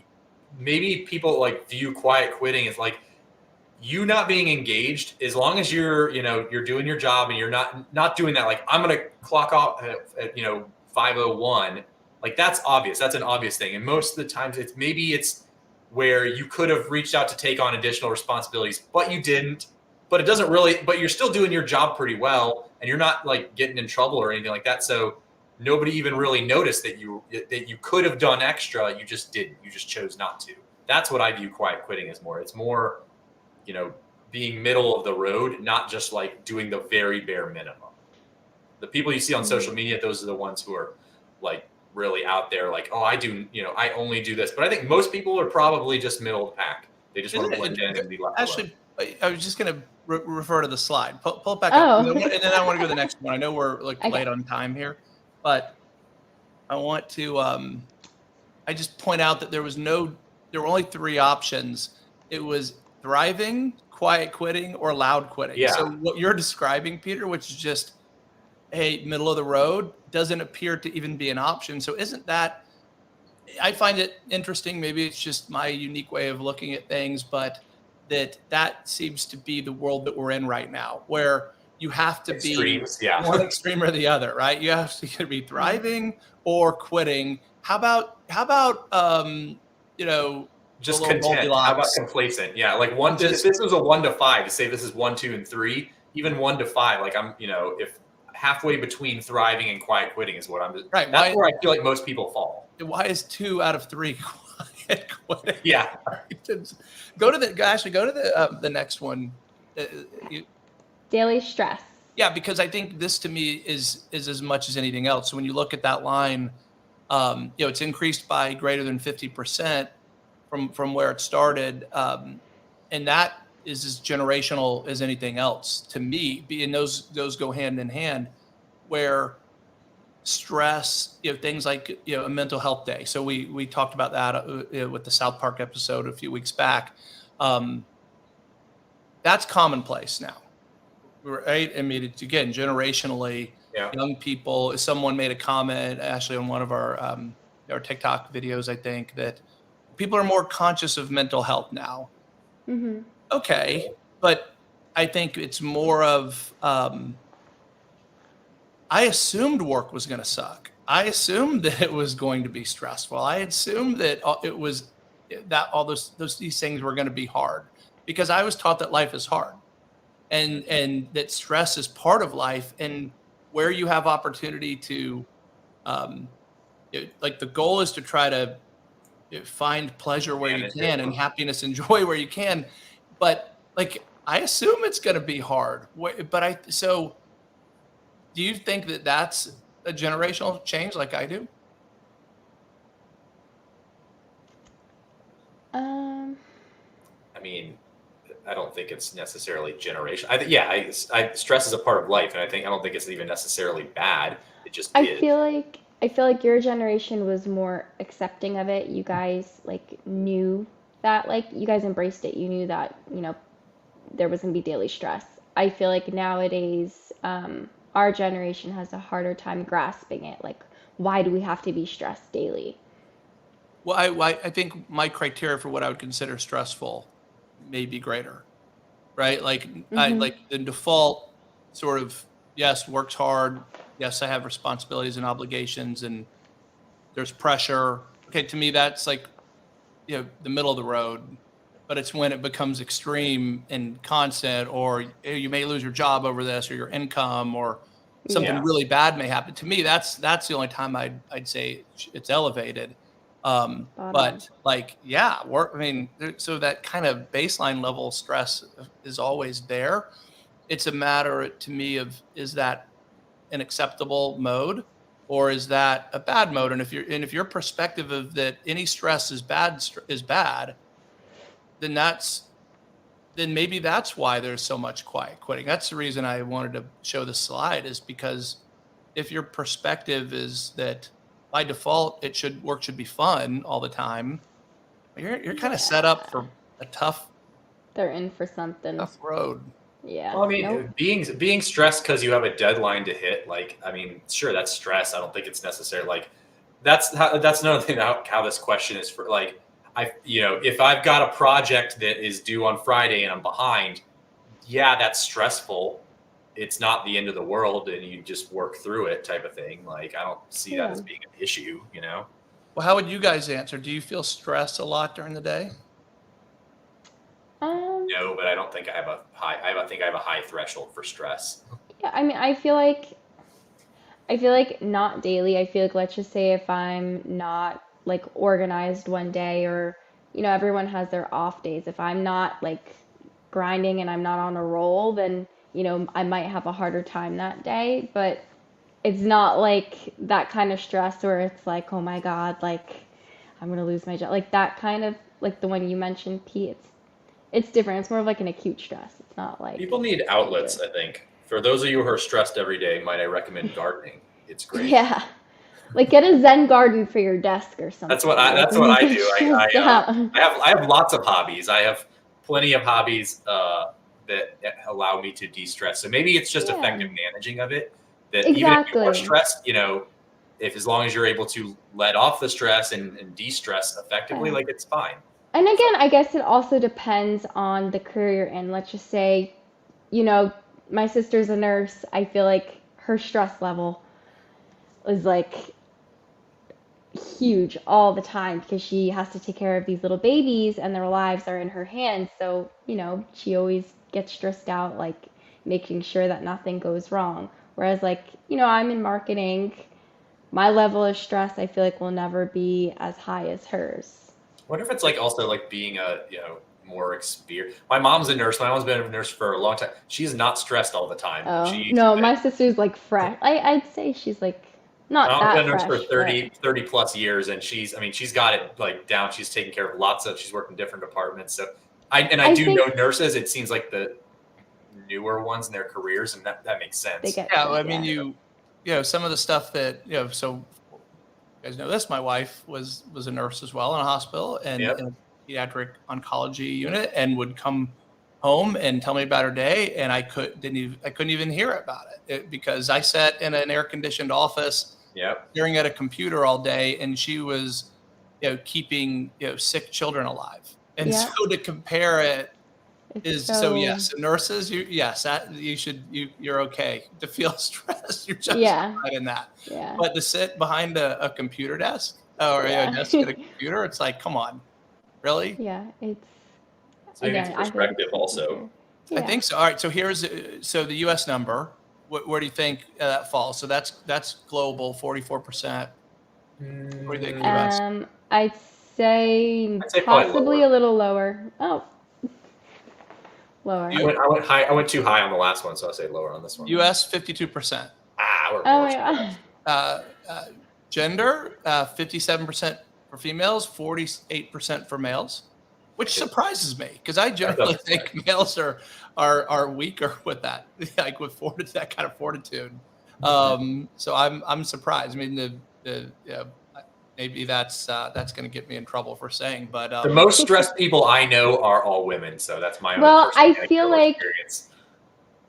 maybe people like view quiet quitting as like you not being engaged. As long as you're you're doing your job and you're not doing that, like I'm gonna clock off at 5:01. Like that's obvious. That's an obvious thing. And most of the times it's where you could have reached out to take on additional responsibilities, but you didn't. But it doesn't really, but you're still doing your job pretty well and you're not like getting in trouble or anything like that. So nobody even really noticed that you could have done extra. You just didn't. You just chose not to. That's what I view quiet quitting as more. It's more, being middle of the road, not just like doing the very bare minimum. The people you see on social media, those are the ones who are like really out there, like, oh, I do, I only do this. But I think most people are probably just middle of the pack. They just want to blend in and be left alone. Actually, I was just going to refer to the slide. Pull it back Oh. up. And then I want to go to the next one. I know we're like late on time here, but I want to I just point out that there were only 3 options. It was thriving, quiet quitting, or loud quitting. Yeah. So what you're describing, Peter, which is just, hey, middle of the road, doesn't appear to even be an option. So isn't that, I find it interesting. Maybe it's just my unique way of looking at things, but that seems to be the world that we're in right now, where you have to Extremes, be one extreme or the other, right? You have to either be thriving or quitting. How about just content. How about complacent? Yeah, like if this was a 1 to 5, to say this is 1, 2, and 3, even 1 to 5. Like I'm, if halfway between thriving and quiet quitting is what I'm. Right. That's where I feel like most people fall. Why is 2 out of 3 quiet quitting? Yeah. Go to the next one. Daily stress. Yeah, because I think this to me is as much as anything else. So when you look at that line, it's increased by greater than 50% from where it started, and that is as generational as anything else to me. And those go hand in hand, where stress, things like a mental health day. So we talked about that with the South Park episode a few weeks back. That's commonplace now, right? I mean, it's again generationally. Yeah. Young people. Someone made a comment actually on one of our TikTok videos, I think, that people are more conscious of mental health now. Mm-hmm. Okay, but I think it's more of I assumed work was going to suck. I assumed that it was going to be stressful. I assumed that it was that all these things were going to be hard, because I was taught that life is hard, and that stress is part of life, and where you have opportunity to, like the goal is to try to find pleasure where you can and happiness and joy where you can. But like, I assume it's going to be hard. So do you think that that's a generational change like I do? I mean, I don't think it's necessarily generation. I stress is a part of life, and I don't think it's even necessarily bad. It just I feel like your generation was more accepting of it. You guys like knew that, like you guys embraced it. You knew that there was gonna be daily stress. I feel like nowadays our generation has a harder time grasping it. Like, why do we have to be stressed daily? Well, I think my criteria for what I would consider stressful may be greater, right? Like I like the default sort of, yes, works hard. Yes, I have responsibilities and obligations, and there's pressure. Okay, to me, that's like, the middle of the road. But it's when it becomes extreme and constant, or you may lose your job over this, or your income, or something really bad may happen. To me, that's the only time I'd say it's elevated. But like, work. I mean, so that kind of baseline level stress is always there. It's a matter to me of, is that an acceptable mode, or is that a bad mode? And if your perspective of that any stress is bad, then maybe that's why there's so much quiet quitting. That's the reason I wanted to show the slide, is because if your perspective is that by default work should be fun all the time, you're kind of set up for a tough. They're in for something. Tough road. Yeah. Well, I mean, being stressed because you have a deadline to hit, like, I mean, sure, that's stress. I don't think it's necessary. Like, that's another thing about how this question is for, like, if I've got a project that is due on Friday and I'm behind, yeah, that's stressful. It's not the end of the world, and you just work through it, type of thing. Like, I don't see that as being an issue, Well, how would you guys answer? Do you feel stressed a lot during the day? No, but I don't think I have a high. I think I have a high threshold for stress. Yeah, I mean, I feel like not daily. I feel like, let's just say if I'm not like organized one day, or everyone has their off days. If I'm not like grinding and I'm not on a roll, then I might have a harder time that day. But it's not like that kind of stress where it's like, oh my God, like I'm gonna lose my job. Like that kind of, like the one you mentioned, Pete. It's different. It's more of like an acute stress. It's not like People need outlets, I think. For those of you who are stressed every day, might I recommend gardening? It's great. Yeah. Like get a Zen garden for your desk or something. That's what I Like when you I get do. stressed out. I have lots of hobbies. I have plenty of hobbies that allow me to de-stress. So maybe it's just effective managing of it. That even if you are stressed, if as long as you're able to let off the stress and de-stress effectively, like it's fine. And again, I guess it also depends on the career you're in. Let's just say, my sister's a nurse. I feel like her stress level is like huge all the time because she has to take care of these little babies and their lives are in her hands. So, she always gets stressed out, like making sure that nothing goes wrong. Whereas like, I'm in marketing, my level of stress I feel like will never be as high as hers. I wonder if it's like also like being a, more experienced. My mom's a nurse. My mom's been a nurse for a long time. She's not stressed all the time. Oh, no, my sister's like fresh. I'd say she's like not that been a nurse fresh. for 30 plus years, and she's got it like down. She's taking care of she's worked in different departments. So I do know nurses. It seems like the newer ones in their careers, and that makes sense. I mean, some of the stuff that, so you guys know this, my wife was a nurse as well in a hospital and in a pediatric oncology unit, and would come home and tell me about her day, and I couldn't even hear about it because I sat in an air conditioned office staring at a computer all day, and she was keeping sick children alive. And so to compare it is yes, nurses, you're okay to feel stressed. You're just right in that. But to sit behind a computer desk or a desk at a computer, it's like, come on, really? Yeah, it's maybe it's perspective also. I think so. All right, so here's the U.S. number. Where do you think that falls? So that's global, 44%. What do you think, US? I'd say possibly a little lower. Oh, lower. I went high. I went too high on the last one, so I'll say lower on this one. U.S. 52%. We're more gender 57% for females, 48% for males, which surprises me because I generally think males are weaker with that, like with that kind of fortitude. So I'm surprised. I mean, maybe that's going to get me in trouble for saying, but the most stressed people I know are all women. So that's my own. Well, I feel like experience.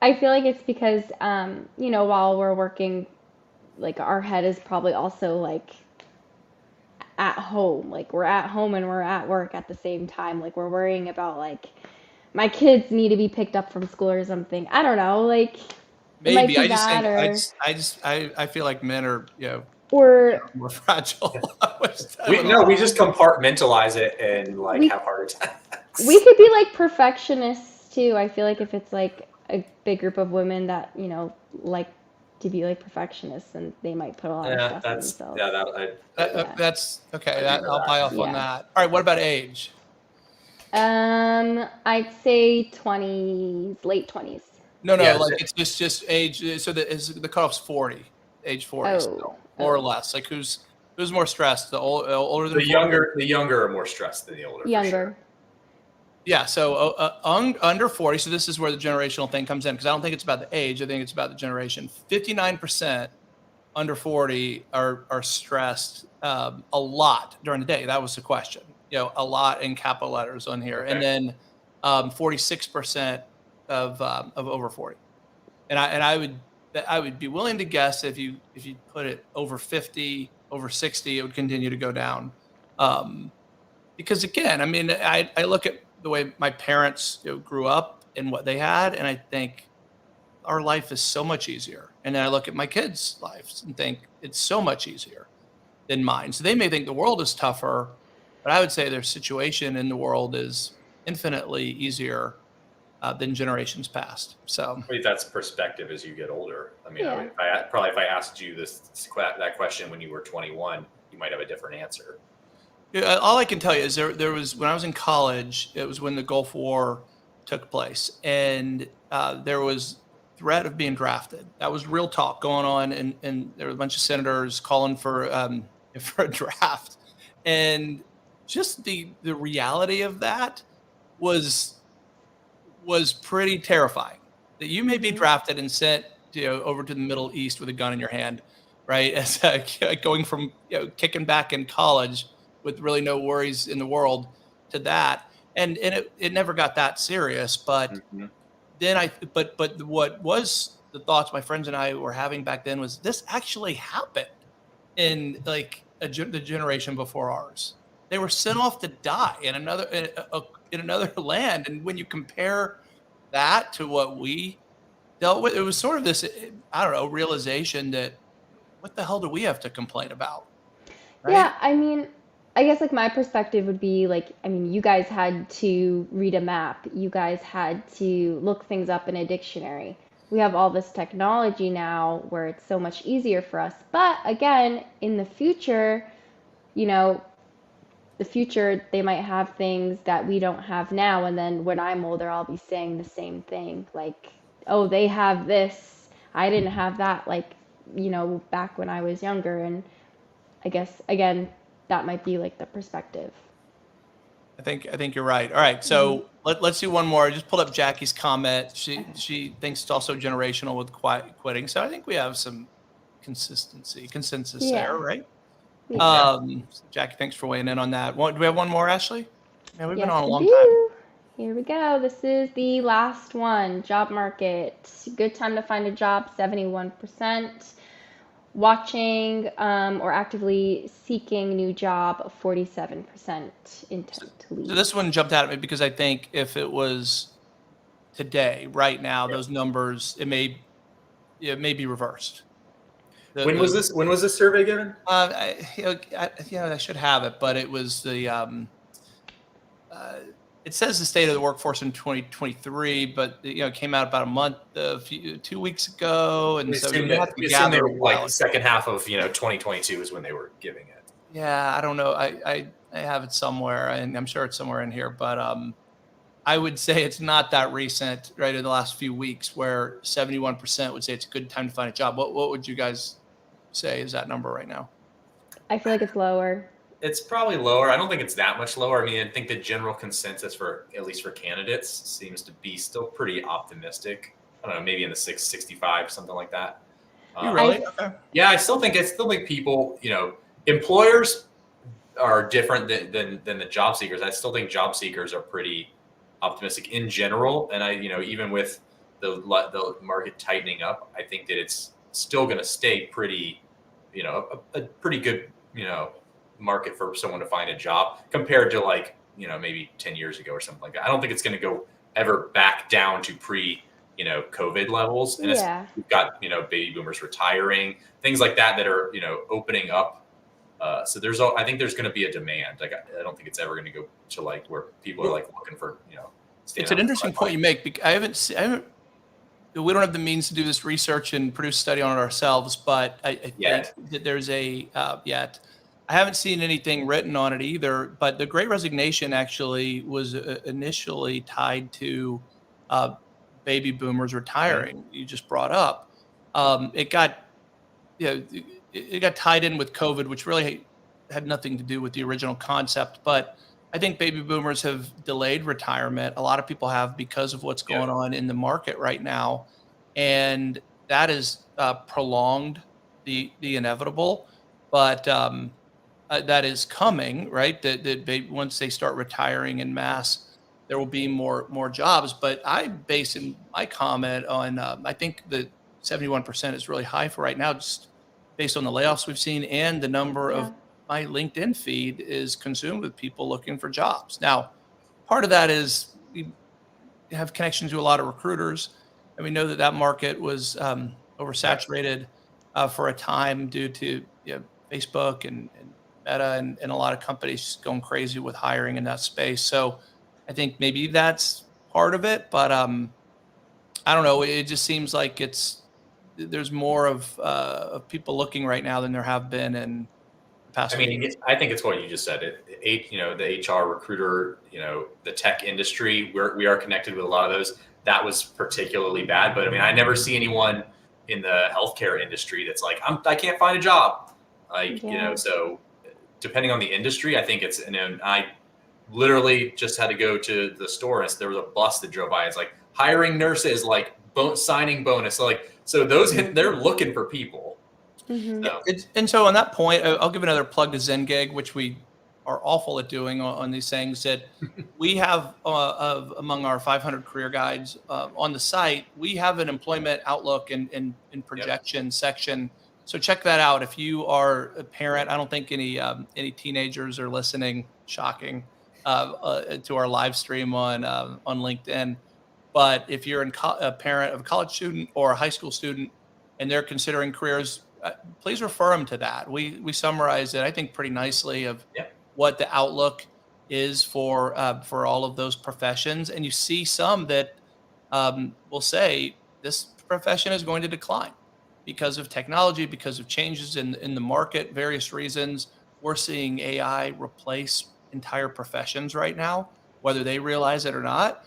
It's because while we're working, like our head is probably also like at home. Like we're at home and we're at work at the same time. Like we're worrying about like my kids need to be picked up from school or something. I don't know. Like maybe I feel like men are or more fragile. We just compartmentalize it and have heart attacks. We could be like perfectionists too. I feel like if it's like a big group of women that like to be like perfectionists, and they might put a lot of stress on themselves. That's okay. I'll buy off on that. All right, what about age? I'd say 20s, late 20s. No, like it's just age. So the cutoff's 40, age 40, so more or less. Like who's more stressed? The older than the younger. The younger are more stressed than the older. Younger. For sure. Yeah, so under 40, so this is where the generational thing comes in, because I don't think it's about the age, I think it's about the generation. 59% under 40 are stressed a lot during the day. That was the question. A lot in capital letters on here. Okay. And then 46% of over 40. And I would be willing to guess if you put it over 50, over 60, it would continue to go down. because again, I mean, I look at the way my parents grew up and what they had, and I think our life is so much easier. And then I look at my kids' lives and think it's so much easier than mine. So they may think the world is tougher, but I would say their situation in the world is infinitely easier than generations past. So I think that's perspective as you get older. I mean, Yeah. if I asked you that question when you were 21, you might have a different answer. yeah, all I can tell you is there was when I was in college, it was when the Gulf War took place, and there was threat of being drafted. That was real talk going on, and there were a bunch of senators calling for for a draft, and just the reality of that was pretty terrifying. That you may be Hmm. drafted and sent over to the Middle East with a gun in your hand, right? As going from kicking back in college with really no worries in the world to that, and it never got that serious. But Mhm. then but what was the thoughts my friends and I were having back then was this actually happened in like the generation before ours. They were sent off to die in another land, and when you compare that to what we dealt with, it was sort of this I don't know realization that what the hell do we have to complain about, right? Yeah, I mean, I guess like my perspective would be like, I mean, you guys had to read a map, you guys had to look things up in a dictionary. We have all this technology now where it's so much easier for us. But again, in the future, you know, the future, they might have things that we don't have now. And then when I'm older, I'll be saying the same thing. Like, oh, they have this. I didn't have that, like, back when I was younger. And I guess, again, that might be like the perspective. I think you're right. All right, Hmm. so let's do one more. I just pulled up Jackie's comment. She thinks it's also generational with quitting. So I think we have some consensus there, Yeah. right? Yeah. Yeah. Jackie, thanks for weighing in on that. Do we have one more, Ashley? Man, we've been Yes, on a we long time. do. Here we go. This is the last one. Job market. Good time to find a job, 71%. Watching or actively seeking new job, 47% So, intent to so leave. this one jumped out at me because I think if it was today, right now, Yeah. those numbers it may be reversed. The When was the this? When was this survey given? I should have it, but it was uh, it says the state of the workforce in 2023, but it came out about 2 weeks ago, and so you have to We assume they gather a were like while. second half of 2022 is when they were giving it. Yeah, I don't know. I have it somewhere, and I'm sure it's somewhere in here, but I would say it's not that recent, right? In the last few weeks, where 71% would say it's a good time to find a job. What would you guys say is that number right now? I feel like it's lower. It's probably lower. I don't think it's that much lower. I mean, I think the general consensus for at least for candidates seems to be still pretty optimistic. I don't know, maybe in the 665, something like that. You I really? Okay. Yeah, I still think people, employers are different than the job seekers. I still think job seekers are pretty optimistic in general. And even with the market tightening up, I think that it's still going to stay pretty, a pretty good, market for someone to find a job compared to like, maybe 10 years ago or something like that. I don't think it's going to go ever back down to COVID levels. And Yeah. we've got, baby boomers retiring, things like that are, opening up. So I think there's going to be a demand. Like, I don't think it's ever going to go to like where people are Well, like looking for, it's standing an on the interesting point sideline. you make. I haven't. We don't have the means to do this research and produce a study on it ourselves, but I think Yet. that there's yet. I haven't seen anything written on it either. But the Great Resignation actually was initially tied to uh, baby boomers Mhm. retiring. You just brought up. It got it got tied in with COVID, which really had nothing to do with the original concept. But I think baby boomers have delayed retirement. A lot of people have because of what's Yeah. going on in the market right now, and that has prolonged the inevitable. But that is coming, right? That once they start retiring in mass, there will be more jobs. But I base in my comment on I think the 71% is really high for right now, just based on the layoffs we've seen and the number of Yeah. my LinkedIn feed is consumed with people looking for jobs. Now, part of that is we have connections to a lot of recruiters, and we know that that market was oversaturated for a time due to Facebook and Meta and a lot of companies going crazy with hiring in that space. So I think maybe that's part of it, but I don't know. It just seems like there's more of people looking right now than there have been in the past I few mean, years. I think it's what you just said. The HR recruiter, the tech industry, we are connected with a lot of those. That was particularly bad. But I mean, I never see anyone in the healthcare industry that's like, I can't find a job. So depending on the industry, I think it's, I literally just had to go to the store and there was a bus that drove by. It's like hiring nurses, like signing bonus. So those, they're looking for people. Mm-hmm. So. And so on that point, I'll give another plug to Zengig, which we are awful at doing on these things. That we have among our 500 career guides on the site, we have an employment outlook and projection section. So check that out. If you are a parent, I don't think any teenagers are listening. Shocking to our live stream on LinkedIn. But if you're a parent of a college student or a high school student and they're considering careers, please refer them to that. We summarize it, I think, pretty nicely of what the outlook is for all of those professions. And you see some that will say this profession is going to decline because of technology, because of changes in the market, various reasons. We're seeing AI replace entire professions right now, whether they realize it or not.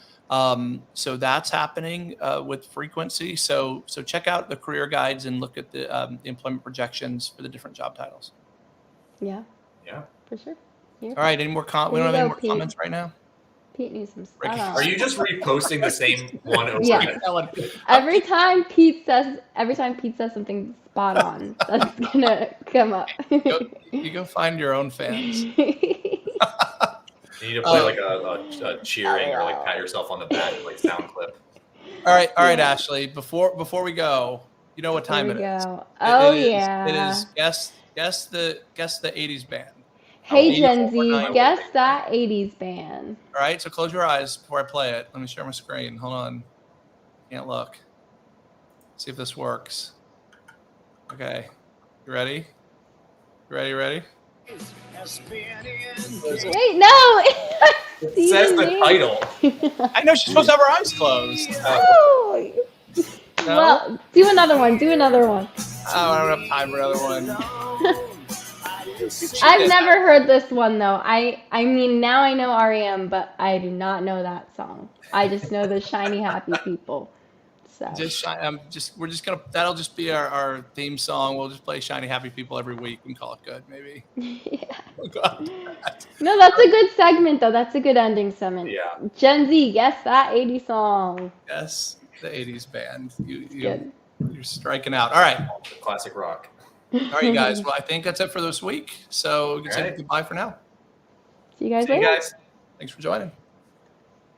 So that's happening with frequency. So check out the career guides and look at the employment projections for the different job titles. Yeah, Yeah. for sure. All right. Any more we don't have any more comments right now. Pete needs some Ricky, stuff. are you just reposting the same one over Yeah. again? Every time Pete says something spot on, that's gonna come up. You go find your own fans. You need to play like a cheering or like pat yourself on the back, like sound clip. All right, Ashley. Before we go, you know what time it is. Oh, It is guess the 80s band. Hey, Gen Z, guess that 80s band. All right, so close your eyes before I play it. Let me share my screen. Hold on. Can't look. See if this works. Okay. You ready? Ready? Wait, no! It says the title. I know she's supposed to have her eyes closed. No. No? Well, do another one. Oh, I don't have time for another one. I've never heard this one though. I mean now I know REM, but I do not know that song. I just know the Shiny Happy People. So we're just gonna that'll just be our theme song. We'll just play Shiny Happy People every week and call it good, maybe. Yeah. Oh, God. No, that's a good segment though. That's a good ending segment. Yeah. Gen Z, guess that 80s song. Yes, the 80s band. Good. You're striking out. All right. Classic rock. All right, you guys. Well, I think that's it for this week. So we can say goodbye for now. See you guys later. See you guys. Thanks for joining.